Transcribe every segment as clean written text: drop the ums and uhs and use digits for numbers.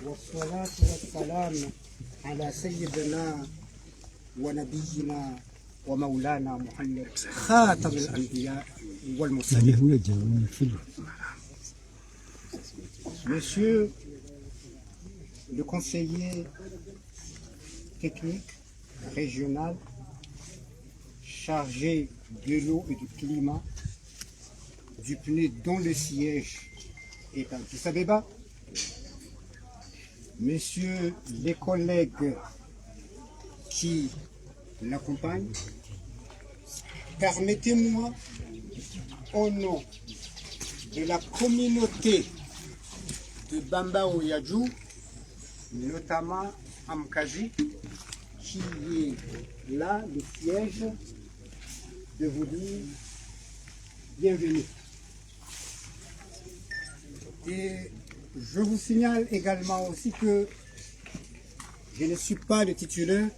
والصلاة والسلام على سيدنا ونبينا ومولانا محمد خاتم الأنبياء والمرسلين. Monsieur le conseiller technique régional chargé de l'eau et du climat du PNUD dont le siège est à Addis Abeba, messieurs les collègues qui l'accompagnent, permettez-moi au nom de la communauté de Bamba Oyadjou, notamment Amkazi, qui est là, le siège, de vous dire bienvenue. Et je vous signale également aussi que je ne suis pas le titulaire,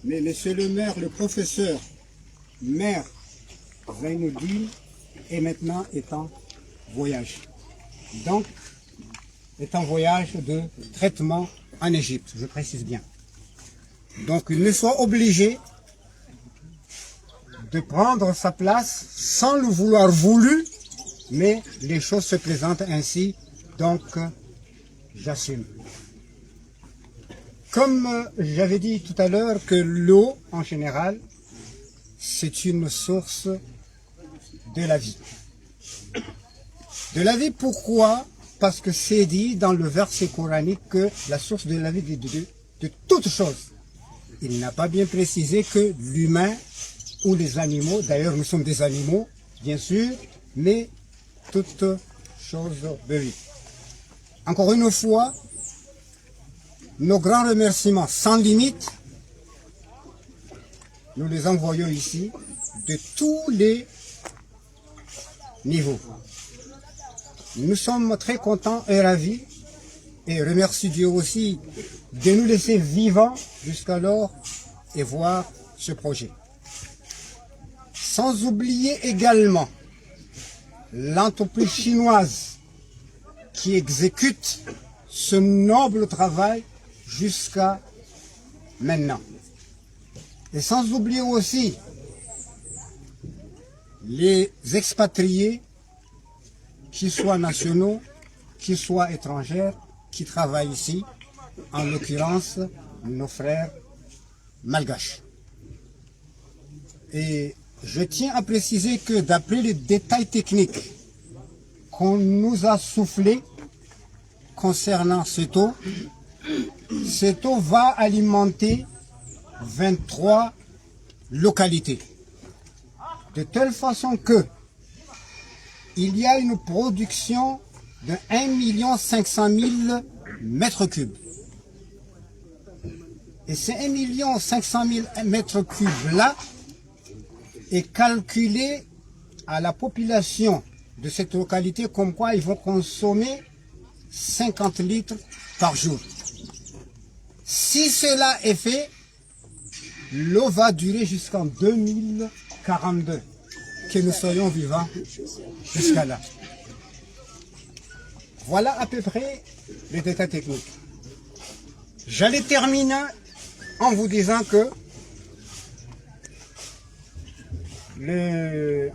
mais monsieur le maire, le professeur maire Zainuddin est maintenant en voyage. Donc, est en voyage de traitement en Égypte, je précise bien. Donc, il ne soit obligé de prendre sa place sans le vouloir voulu, mais les choses se présentent ainsi, donc j'assume. Comme j'avais dit tout à l'heure que l'eau, en général, c'est une source de la vie. De la vie, pourquoi? Parce que c'est dit dans le verset coranique que la source de la vie de toute chose. Il n'a pas bien précisé que l'humain ou les animaux, d'ailleurs nous sommes des animaux, bien sûr, mais toute chose de vie. Encore une fois, nos grands remerciements sans limite, nous les envoyons ici de tous les niveaux. Nous sommes très contents et ravis et remercie Dieu aussi de nous laisser vivants jusqu'alors et voir ce projet. Sans oublier également l'entreprise chinoise qui exécute ce noble travail jusqu'à maintenant. Et sans oublier aussi les expatriés, qu'ils soient nationaux, qu'ils soient étrangers, qui travaillent ici, en l'occurrence nos frères malgaches. Et je tiens à préciser que d'après les détails techniques qu'on nous a soufflés concernant cette eau va alimenter 23 localités. De telle façon que il y a une production de 1 500 000 mètres cubes. Et ces 1 500 000 mètres cubes là est calculé à la population de cette localité comme quoi ils vont consommer 50 litres par jour. Si cela est fait, l'eau va durer jusqu'en 2042, que nous soyons vivants jusqu'à là. Voilà à peu près les détails techniques. J'allais terminer en vous disant que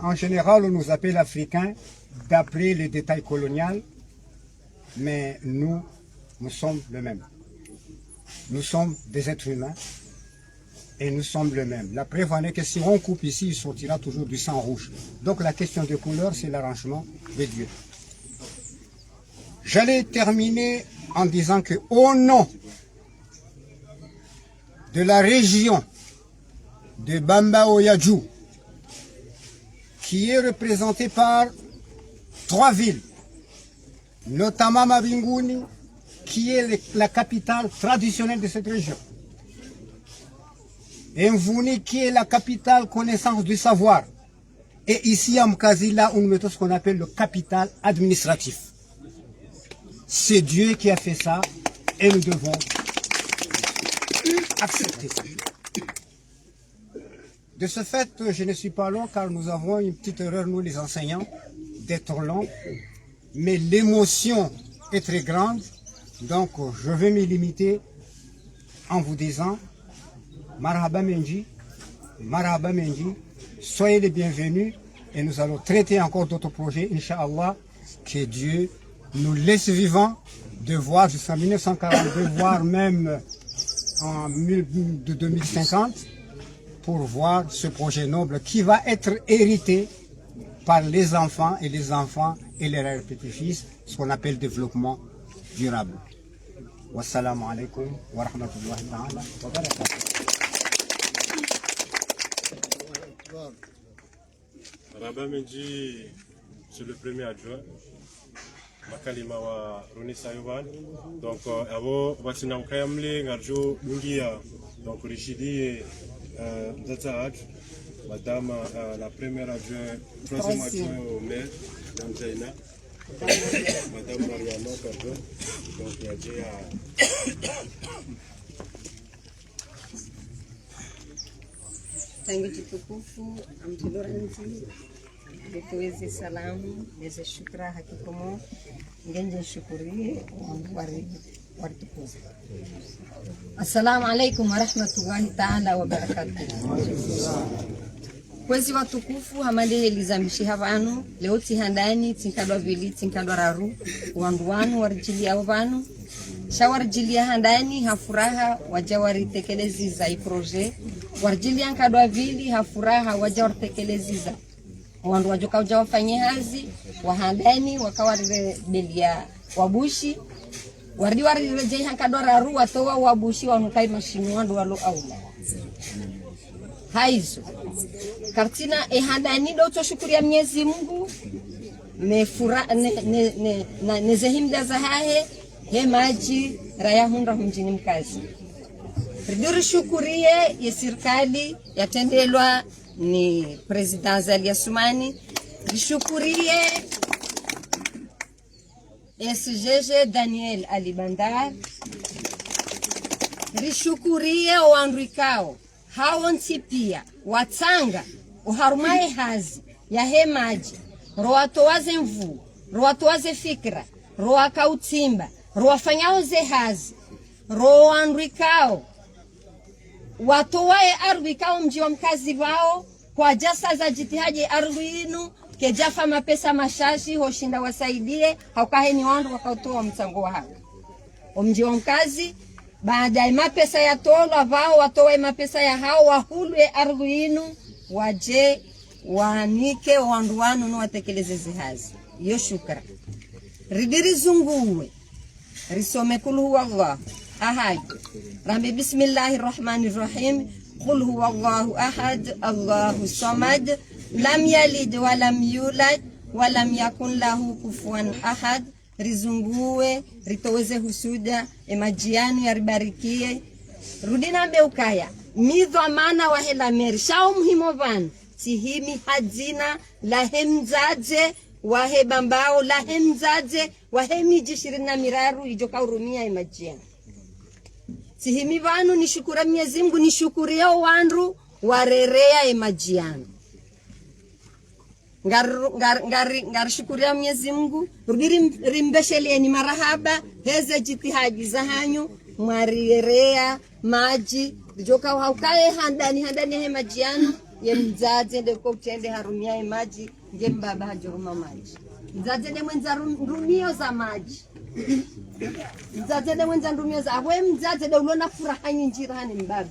en général, on nous appelle Africains d'après les détails coloniaux, mais nous sommes le même. Nous sommes des êtres humains et nous sommes le même. La preuve en est que si on coupe ici, il sortira toujours du sang rouge. Donc la question de couleur, c'est l'arrangement de Dieu. J'allais terminer en disant que au nom de la région de Bamba Oyadjou, qui est représentée par 3 villes, notamment Mabinguni, qui est la capitale traditionnelle de cette région, et Mvuni, qui est la capitale connaissance du savoir, et ici à Mkazi, là, on met ce qu'on appelle le capital administratif. C'est Dieu qui a fait ça, et nous devons accepter ça. De ce fait, je ne suis pas long car nous avons une petite erreur, nous les enseignants, d'être longs. Mais l'émotion est très grande Donc, je vais me limiter en vous disant Marhaba Menji, soyez les bienvenus et nous allons traiter encore d'autres projets, Inch'Allah, que Dieu nous laisse vivants de voir jusqu'en 1942, voire même en 2050, pour voir ce projet noble qui va être hérité par les enfants et les petits-fils, ce qu'on appelle développement durable. Wassalamu alaikum wa rahmatullahi ta'ala wa barakatuh. Marhaba Menji, c'est le premier adjoint. Makalima wa Ronisa Yoban. Donc, avant, Watsina Mkayamle, Ngarjo, Lungia, donc Richidi, Mzata Madame la première adjointe, troisième adjoint au maire, Mme Zaina, Madame Mariano, pardon, donc il y a déjà. Tangu tukufu amtuloranzi tuweze salamu neze shukra hakikomo ngenje shukuri waritukufu. Assalamu alaikum warahmatullahi ta'ala wa barakatuh. Kwezi watukufu hamande elizambishi havanu leo tihandani tinkadwa vili tinkadwa raru wanduwanu warjilia wavanu shawarjilia handani hafuraha wajawari tekelezi za iproje warjilia nkadwa vili hafuraha wajawari za wandu wajoka wajawafanye hazi wahandani wakawarire belia wabushi wardi rejei hankadwa raru watowa wabushi wanukai mashinu wandu walo aula haizo kartina handani do tushukuria Mwenyezi Mungu nezehimda zahahe he maji raya hunda mjini mkazi riduri shukurie ya serikali yatendelwa ni President Zali Assoumani rishukurie SGG Daniel Ali Bandar rishukurie wanduikao hao ntipia watanga uharumaye hazi ya hemaji roatowaze mvu roatowaze fikra roakautimba roafanyao ze hazi roandwikao watowaye ardhikao mji wa mkazi wao kwa jasa za jitihaji ardhinu kejafa mapesa mashashi hoshinda wasaidie haukaheni wandu wakautoa mchango wa haka mji wa mkazi baada ya mapesa ya tolwa vao watoe mapesa ya hao wahulwe ardhinu waje wanike wanduwanu no watekeleze zihazi iyo shukra ridiri zunguwe risome kul huwa Allah ahad rambi bismillahir rahmanir rahim qul huwa Allahu ahad Allahu samad lam yalid wa lam yulad wa lam yakun lahu kufuwan ahad rizunguwe ritoweze husuda emajianu yaribarikie rudina beukaya midho maana wa hela meri shao muhimo vanu tihimi hadzina la hemzaze wa hebambao la hemzaze wa hemiji 20 miraru ijoka urumia emajianu tihimi vanu nishukura Mwenyezi Mungu nishukuria wandu warerea emajianu ngar shukuria Mwenyezi Mungu rimbeshelieni marahaba heze jitihaji za hanyu mwarirea maji joka haukae handani he majianu ye mzaze ndeko utende harumia maji nge mbaba hajuruma maji mzaze ne mwenza rumio za maji mzaze ne mwenza rumio za we mzaze de ulona furaha nyingi rahani mbaba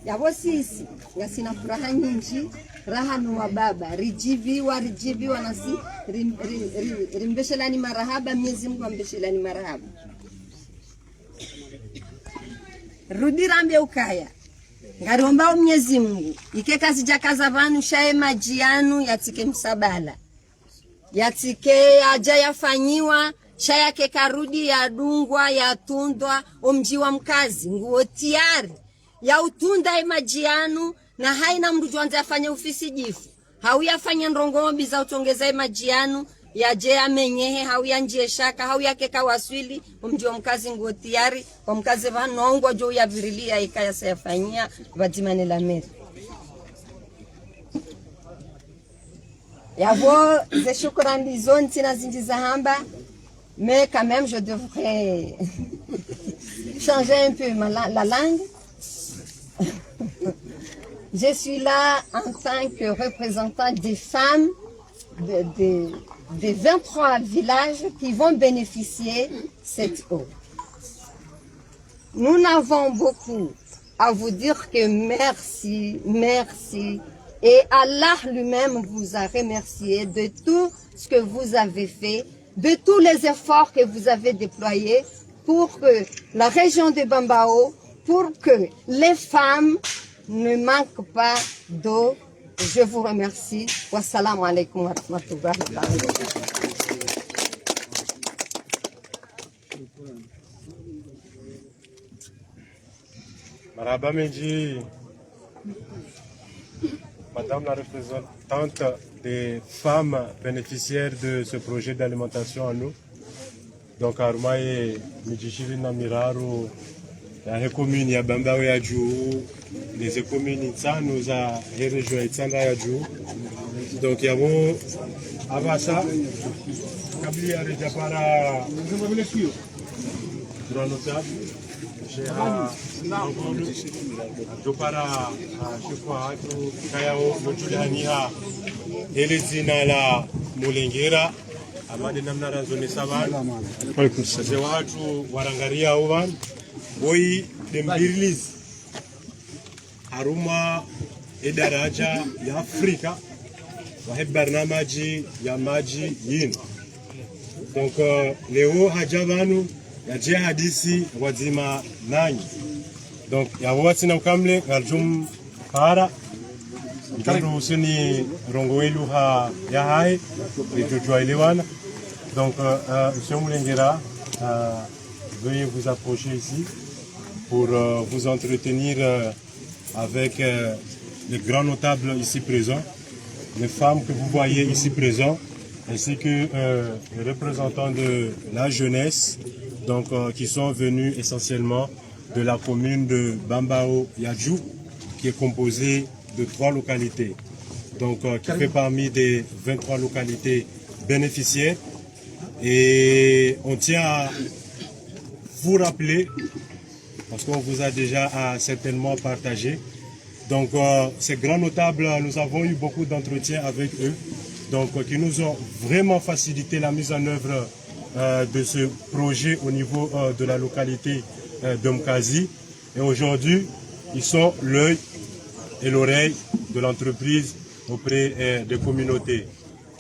yabo sisi ngasina furaha nyingi rahanu wa baba rijiviwa nasi rimbeshelani marahaba Mwenyezi Mungu ambeshelani marahaba rudirambe ukaya ngariomba Mwenyezi Mungu ike kazi jakaza vanu shae majianu yatike msabala yatike aja yafanyiwa shaya ke karudi ya dungwa ya tundwa omji wa mkazi nguo tiari ya utunda majianu na haina mdu juanza afanya ofisi jifu hau yafanya ndongombi za utongeza majianu ya je amenyehe hau ya njie shaka hau ya keka waswili mji wa mkazi nguo tiari kwa mkazi vanongwa jo ya virilia ikaya sayafanyia vatimane la meri yavo ze shukrani zonti na zinji za hamba mais quand même je devrais changer un peu la langue. Je suis là en tant que représentant des femmes des 23 villages qui vont bénéficier de cette eau. Nous n'avons beaucoup à vous dire que merci, merci. Et Allah lui-même vous a remercié de tout ce que vous avez fait, de tous les efforts que vous avez déployés pour que la région de Bambao, pour que les femmes ne manquent pas d'eau. Je vous remercie. Wassalamu alaikum wa rahmatullahi wa barakatuh. Marhaba Menji, Madame la représentante des femmes bénéficiaires de ce projet d'alimentation en eau. Donc Arumaye Mijishiri Namiraro, la commune ya Bambao ya Djou, les communes Insano za région Itsanda ya Djou. Donc yabo Avasa, Kabli ya Rejapara, droit notable. Jopara shukwa atu kayao mutulaniha ile zina la Mulengera amade namna razoni sabana wale watu warangaria uwan boy dembirlis haruma idaraja ya Afrika wa barnamaji ya maji yin. Donc leo hajabanu ya je hadisi wazima nanyi. Donc ya wati na ukamle ngaljum para mtando usini rongowelu ha ya hai itujwa elewana. Donc monsieur Mulengera, veuillez vous approcher ici pour vous entretenir avec les grands notables ici présents, les femmes que vous voyez ici présents, ainsi que les représentants de la jeunesse, donc qui sont venus essentiellement de la commune de Bambao Yadjou, qui est composée de 3 localités, donc qui fait parmi des 23 localités bénéficiaires. Et on tient à vous rappeler, parce qu'on vous a déjà certainement partagé, donc ces grands notables, nous avons eu beaucoup d'entretiens avec eux, donc qui nous ont vraiment facilité la mise en œuvre de ce projet au niveau de la localité de Mkazi. Et aujourd'hui, ils sont l'œil et l'oreille de l'entreprise auprès des communautés.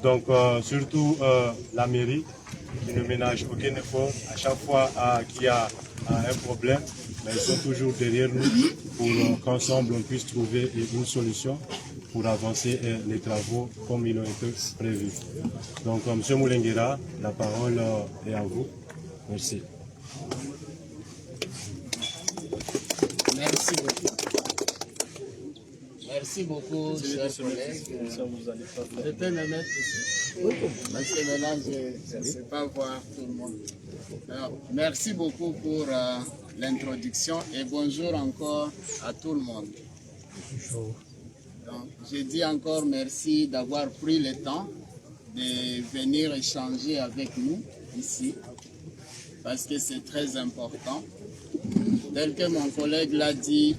Donc surtout la mairie qui ne ménage aucun effort à chaque fois qu'il y a un problème, mais ils sont toujours derrière nous pour qu'ensemble on puisse trouver une solution pour avancer les travaux comme ils ont été prévus. Donc M. Mulengera, la parole est à vous. Merci. Merci beaucoup. Merci beaucoup, chers collègues. Je peux me mettre ici. Parce que maintenant, je ne sais pas voir tout le monde. Alors, merci beaucoup pour l'introduction et bonjour encore à tout le monde. Donc, je dis encore merci d'avoir pris le temps de venir échanger avec nous ici, parce que c'est très important. Tel que mon collègue l'a dit,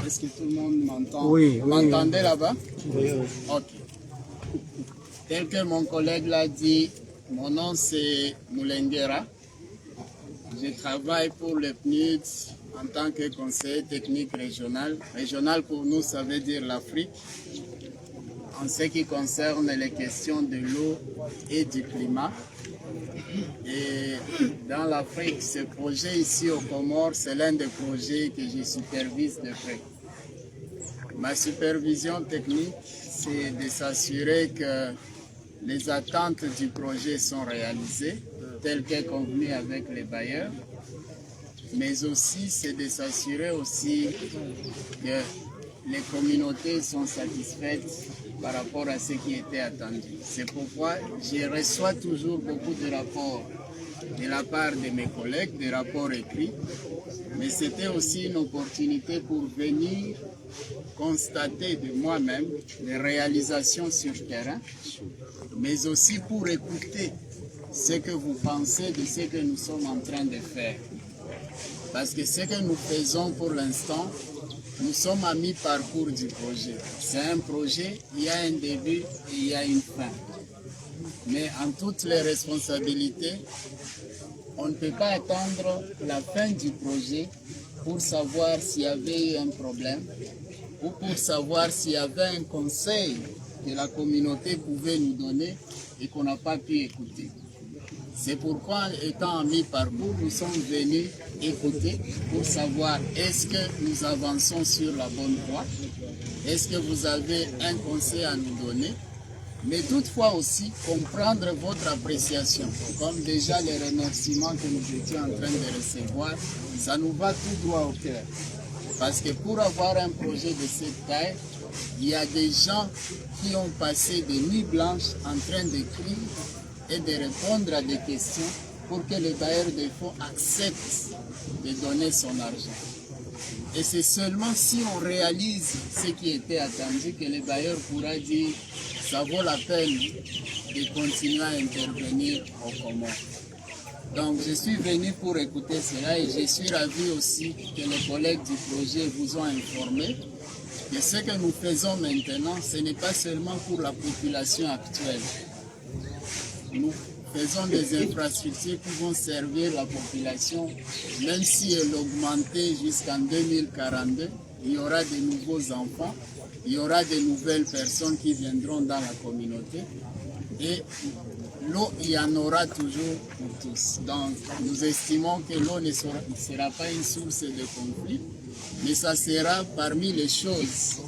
est-ce que tout le monde m'entend? Oui. Vous m'entendez là-bas? Oui. Ok. Tel que mon collègue l'a dit, mon nom c'est Mulengera. Je travaille pour le PNUD en tant que conseiller technique régional. Régional pour nous, ça veut dire l'Afrique. En ce qui concerne les questions de l'eau et du climat. Et dans l'Afrique, ce projet ici au Comores, c'est l'un des projets que je supervise de près. Ma supervision technique, c'est de s'assurer que les attentes du projet sont réalisées, telles que convenues avec les bailleurs, mais aussi c'est de s'assurer aussi que les communautés sont satisfaites par rapport à ce qui était attendu. C'est pourquoi je reçois toujours beaucoup de rapports de la part de mes collègues, des rapports écrits, mais c'était aussi une opportunité pour venir constater de moi-même les réalisations sur terrain, mais aussi pour écouter ce que vous pensez de ce que nous sommes en train de faire. Parce que ce que nous faisons pour l'instant, nous sommes à mi-parcours du projet. C'est un projet, il y a un début et il y a une fin. Mais en toutes les responsabilités, on ne peut pas attendre la fin du projet pour savoir s'il y avait eu un problème ou pour savoir s'il y avait un conseil que la communauté pouvait nous donner et qu'on n'a pas pu écouter. C'est pourquoi, étant en mi-parcours, nous sommes venus écouter pour savoir est-ce que nous avançons sur la bonne voie, est-ce que vous avez un conseil à nous donner, mais toutefois aussi comprendre votre appréciation. Comme déjà les remerciements que nous étions en train de recevoir, ça nous va tout droit au cœur. Parce que pour avoir un projet de cette taille, il y a des gens qui ont passé des nuits blanches en train d'écrire et de répondre à des questions pour que le bailleur de fonds accepte de donner son argent. Et c'est seulement si on réalise ce qui était attendu que le bailleur pourra dire ça vaut la peine de continuer à intervenir au commun. Donc je suis venu pour écouter cela et je suis ravi aussi que les collègues du projet vous ont informé que ce que nous faisons maintenant, ce n'est pas seulement pour la population actuelle. Nous faisons des infrastructures qui vont servir la population, même si elle augmentait jusqu'en 2042, il y aura de nouveaux enfants, il y aura de nouvelles personnes qui viendront dans la communauté et l'eau, il y en aura toujours pour tous. Donc nous estimons que l'eau ne sera pas une source de conflit, mais ça sera parmi les choses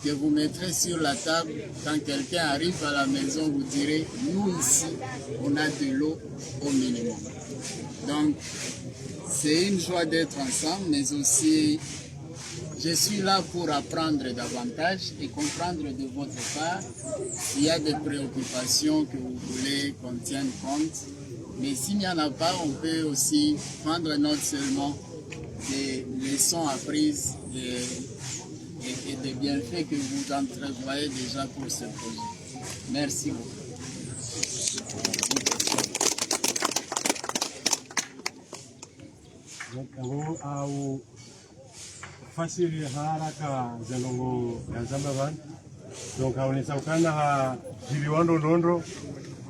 que vous mettrez sur la table quand quelqu'un arrive à la maison, vous direz, nous ici, on a de l'eau au minimum. Donc, c'est une joie d'être ensemble, mais aussi, je suis là pour apprendre davantage et comprendre de votre part s'il y a des préoccupations que vous voulez qu'on tienne compte. Mais s'il n'y en a pas, on peut aussi prendre note seulement des leçons apprises et des bienfaits que vous entrevoyez déjà pour ce projet. Merci beaucoup. Fasiri haraka zelongo ya Zambavan. Donc haonesa ukana ha jibiwando ndondo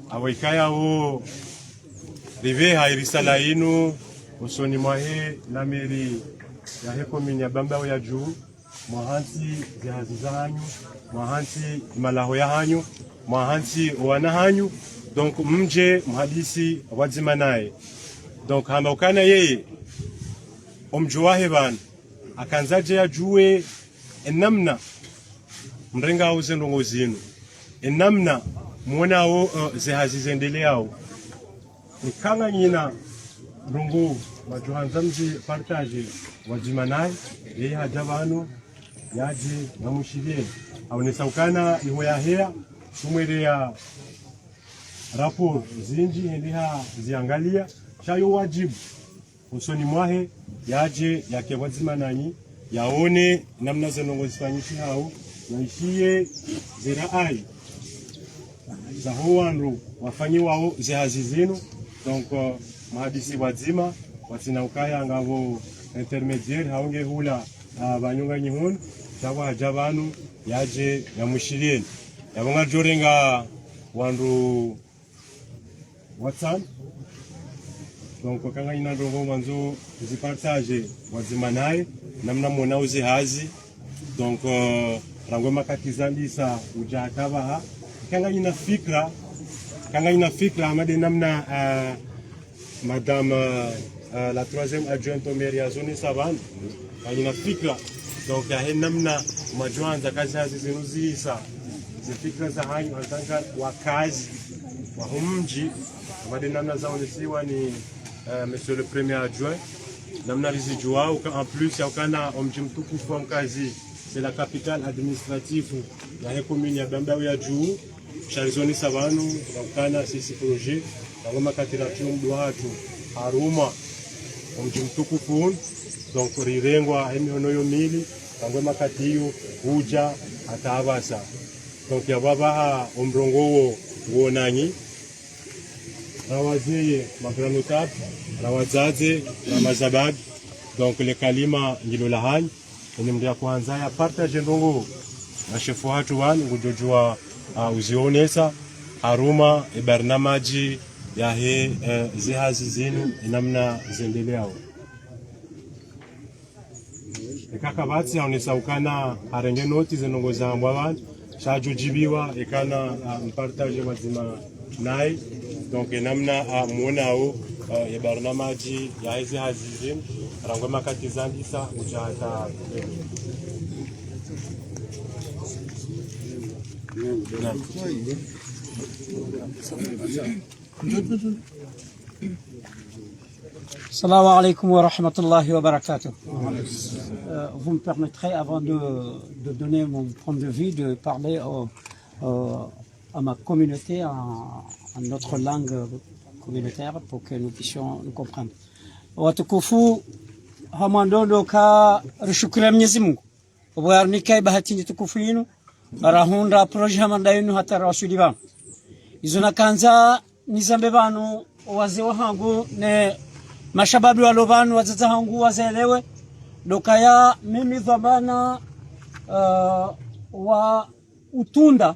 awaikaya o rive hairisala inu usoni mwahe na meri ya hekomini ya Bamba ya juu mwahansi zihazi za hanyu mwahansi malaho ya hanyu mwahansi wana hanyu. Donc mje mhadisi wazima naye. Donc hamba ukana yeye omjuwahe bana akanzaje ajue enamna mrenga au zendongo zinu enamna muona au zihazi zendeleao nikanga nyina rungu wajuhanzamzi partage wajimanai yeye hajabano yaje namushirie aonesaukana iho ya hea tumwele ya rapor zinji hendiha ziangalia chayo wajibu usoni mwahe yaje yake wazima nanyi yaone namna zenongo zifanyishi hao naishie ziraai za howandu wafanyi wao zihazi zinu. Donc mahadisi wazima watina ukaya ngavo intermediaire haonge hula banyonga nyihon chawa hajabanu yaje yamushirien yabonga jorenga wandu WhatsApp. Donc kanga ina ndongo mwanzo zipartage wazima naye namna mona uzihazi. Donc rangwe makatizandisa ujatabaha kanga ina fikra amade namna madame la troisième adjointe au maire ya zone savane kanga ina fikra. Donc ya namna majuanza kazi hazi zinuzisa zifikra za hanyu antanga wakazi wa humji amade namna zaonesiwa ni monsieur le premier adjoint namna rizijua en plus ya ukana omji mtukufu wa mkazi c'est la capitale administrative ya commune ya Bamba ya juu charizoni savanu ukana sisi projet ngoma katira chumdu watu aruma omji mtukufu. Donc rirengwa emihono yo mili ngoma katiyo huja atabasa. Donc ya baba omrongo wo nanyi rawazi magranutat rawazazi na mazabad donc le kalima ngilo lahani ni mdia kwanza ya partage ndongo na shefu watu wanu kujojua uzionesa haruma barnamaji ya he zihazi zinu namna zendeleao ekaka batsi aonesa ukana harenge noti zinongoza mbwa shajujibiwa ekana mpartage wazima nai donc namna muonao ya barnamaji ya hizi hazizin rangoma katizandisa ujata Salam alaikum wa rahmatullahi wa barakatuh. Vous me permettrez, avant de donner mon point de vue, de parler à ma communauté en notre langue communautaire pour que nous puissions nous comprendre. Watukufu hamandondo ka rishukura Mwenyezi Mungu. Ubwarnika bahati tukufu yinu arahunda proje hamanda yinu hata rasuli banu. Izo nakanza nizambe banu wazee wangu ne mashababi walo banu wazazi wangu wazaelewe dokaya mimi dhamana wa utunda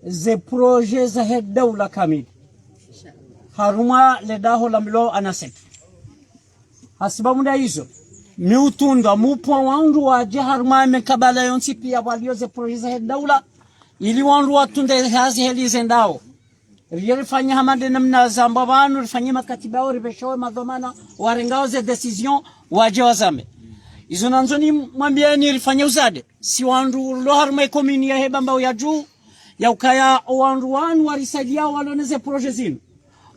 ze proje za dawla kamili haruma ledaho lamlo anasep hasibabu nda hizo miutunda mupo wandu wa haruma mekabala yonsi pia walio ze proje za dawla ili wandu watunda hazi heli zendao rifanya hamande namna zamba banu rifanya makatibao ribeshowe madhamana warengao ze decision waje wazame izo nanzoni mwambieni rifanya uzade si wandu lo haruma komini ya hebamba ya juu ya ukaya wandu wanu warisaidia waloneze proje zinu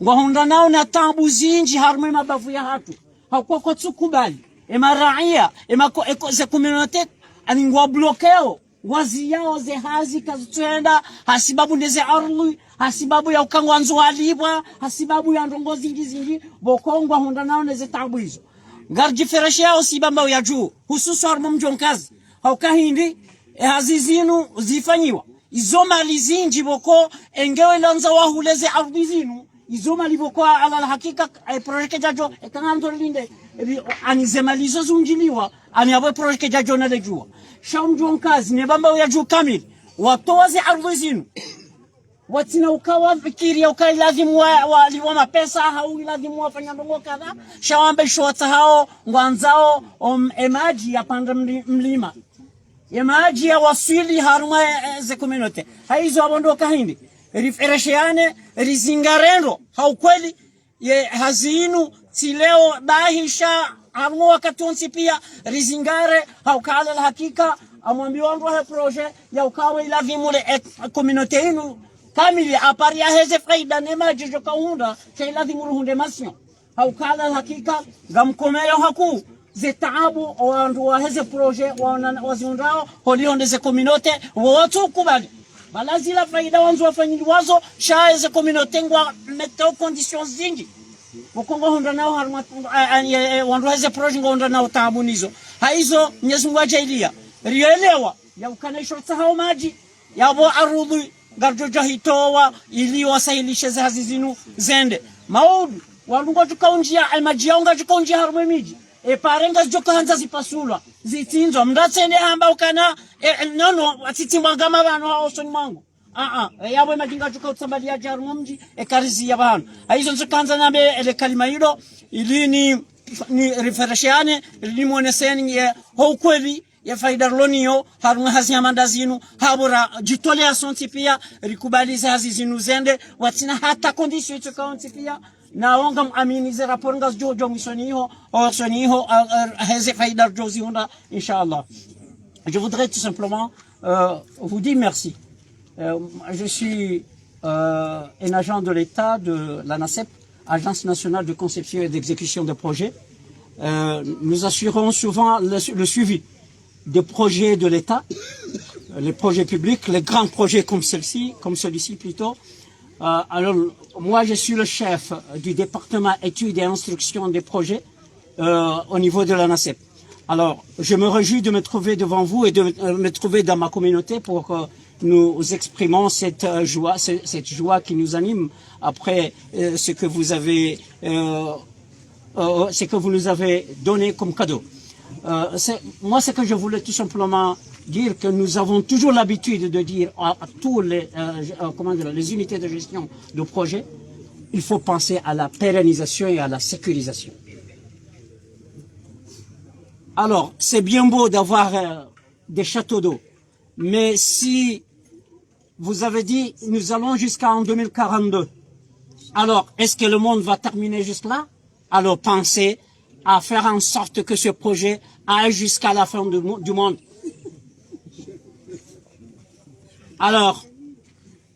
ngahunda nao na tabu zinji haruma mabavu ya hatu hakuwa kwa tsukubali ema raia ema ze communauté aningwa blokeo wazi yao ze hazi kazutuenda hasibabu ndeze arlu hasibabu ya ukangwanzo walibwa hasibabu ya ndongozi zingi bokongwa hunda nao neze tabu hizo ngarji fereshi yao sibamba ya juu hususu haruma mjonkazi haukahindi hazizinu zifanyiwa izo mali zinji boko engewe lanza wahuleze ardhi zinu izo mali boko ala hakika project jajo ekanando linde anizemalizo zunjiliwa ani abo project jajo na lejua shamjon kazi ne bamba ya juu kamili watoze ardhi zinu watina ukawa fikiri ukai lazimu wa mapesa au lazimu wafanya ndongo kadha shawambe shota hao ngwanzao emaji ya panda mlima maji ya wasili haruma ze communauté haizo abondoka hindi riferesheane rizingarendo haukweli ye hazinu tileo dahisha haruma wakatonsi pia rizingare haukala hakika amwambi wangu wa projet ya ukawe ila vimule communauté inu kamili apari ya heze faida nemaji joka hunda cha ila vimule hunde masio haukala hakika gamkomeo haku zetaabu wandu wa heze proje waziundao holionde ze communauté watu kubali balazila faida wanzu wafanyili wazo sha ze communauté ngwa meteo conditions zingi wakongo honda nao haruma wandu heze proje ngonda nao taabu nizo haizo Mwenyezi Mungu ajailia rielewa ya ukanisho tsahao maji yabo arudhi garjoja hitowa ili wasahilishe za hazizinu zende maudu wandu ngotukaunjia almaji yaunga tukaunjia haruma miji parenga joka hanza zipasula zitinzo mdatsene hamba ukana nono atitimwa ngama bano haosoni mwangu yabwe majinga joka utsambali ya jaru mji ekarizi ya bano aizo nzokanza nabe ele kalima hilo ili ni refereshiane ili muoneseni ya hokweli ya faida loniyo harunga hazi hamandazinu habura jitolea sonti pia rikubaliza hazi zinu zende watina hata kondisyo itokaonti pia na wonga aminize rapport ngas jojo misoniho orsoniho heze faida jozi honda inshallah. Je voudrais tout simplement vous dire merci. Je suis un agent de l'État de l'ANACEP, Agence nationale de conception et d'exécution de projets. Nous assurons souvent le suivi des projets de l'État, les projets publics, les grands projets comme celui-ci plutôt. Alors, moi, je suis le chef du département études et instruction des projets au niveau de l'ANACEP. Alors, je me réjouis de me trouver devant vous et de me trouver dans ma communauté pour nous exprimons cette joie qui nous anime après ce que vous avez nous avez donné comme cadeau. Moi, ce que je voulais tout simplement dire, que nous avons toujours l'habitude de dire à tous les unités de gestion de projet, il faut penser à la pérennisation et à la sécurisation. Alors, c'est bien beau d'avoir des châteaux d'eau, mais si vous avez dit nous allons jusqu'en 2042, alors est-ce que le monde va terminer juste là? Alors pensez à faire en sorte que ce projet aille jusqu'à la fin du monde. Alors,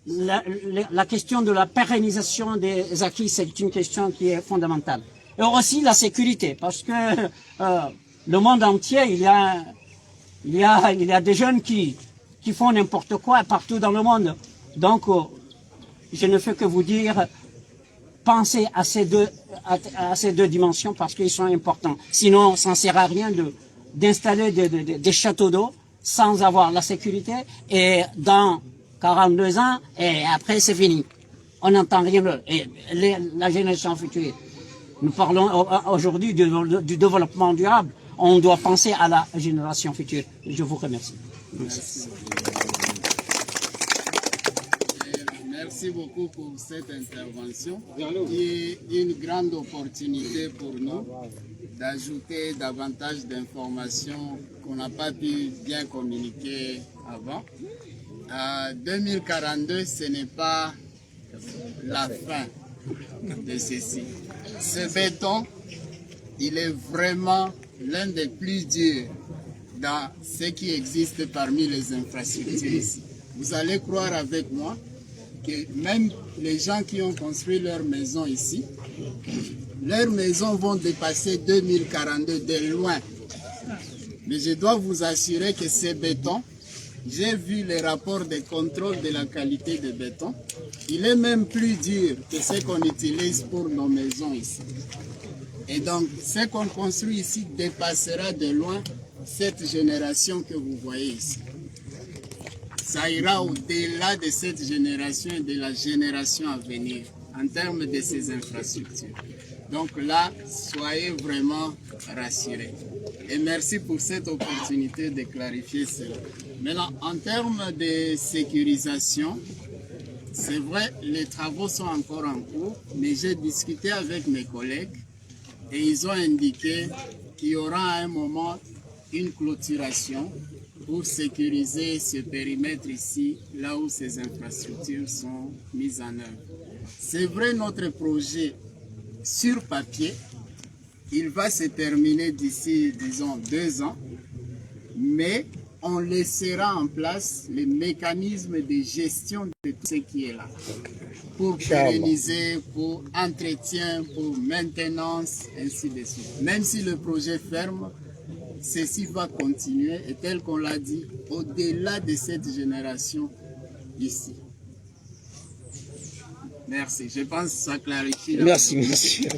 la question de la pérennisation des acquis, c'est une question qui est fondamentale. Et aussi la sécurité, parce que le monde entier, il y a des jeunes qui font n'importe quoi partout dans le monde. Donc, je ne fais que vous dire, pensez à ces deux dimensions parce qu'ils sont importants. Sinon, ça ne sert à rien d'installer des châteaux d'eau sans avoir la sécurité, et dans 42 ans, et après c'est fini. On n'entend rien. Et la génération future. Nous parlons aujourd'hui du développement durable. On doit penser à la génération future. Je vous remercie. Merci. Merci beaucoup pour cette intervention, qui est une grande opportunité pour nous d'ajouter davantage d'informations qu'on n'a pas pu bien communiquer avant. 2042, ce n'est pas la fin de ceci. Ce béton, il est vraiment l'un des plus durs dans ce qui existe parmi les infrastructures ici. Vous allez croire avec moi que même les gens qui ont construit leur maison ici, leurs maisons vont dépasser 2042 de loin. Mais je dois vous assurer que ces bétons, j'ai vu les rapports de contrôle de la qualité de béton, il est même plus dur que ce qu'on utilise pour nos maisons ici. Et donc, ce qu'on construit ici dépassera de loin cette génération que vous voyez ici. Ça ira au-delà de cette génération et de la génération à venir en termes de ces infrastructures. Donc là, soyez vraiment rassurés. Et merci pour cette opportunité de clarifier cela. Maintenant, en termes de sécurisation, c'est vrai, les travaux sont encore en cours, mais j'ai discuté avec mes collègues et ils ont indiqué qu'il y aura à un moment une clôturation pour sécuriser ce périmètre ici, là où ces infrastructures sont mises en œuvre. C'est vrai, notre projet sur papier, il va se terminer d'ici, disons, 2 ans, mais on laissera en place les mécanismes de gestion de tout ce qui est là, pour pérenniser, pour entretien, pour maintenance, ainsi de suite. Même si le projet ferme, ceci va continuer, et tel qu'on l'a dit, au-delà de cette génération ici. Merci, je pense que ça clarifie. Merci, monsieur.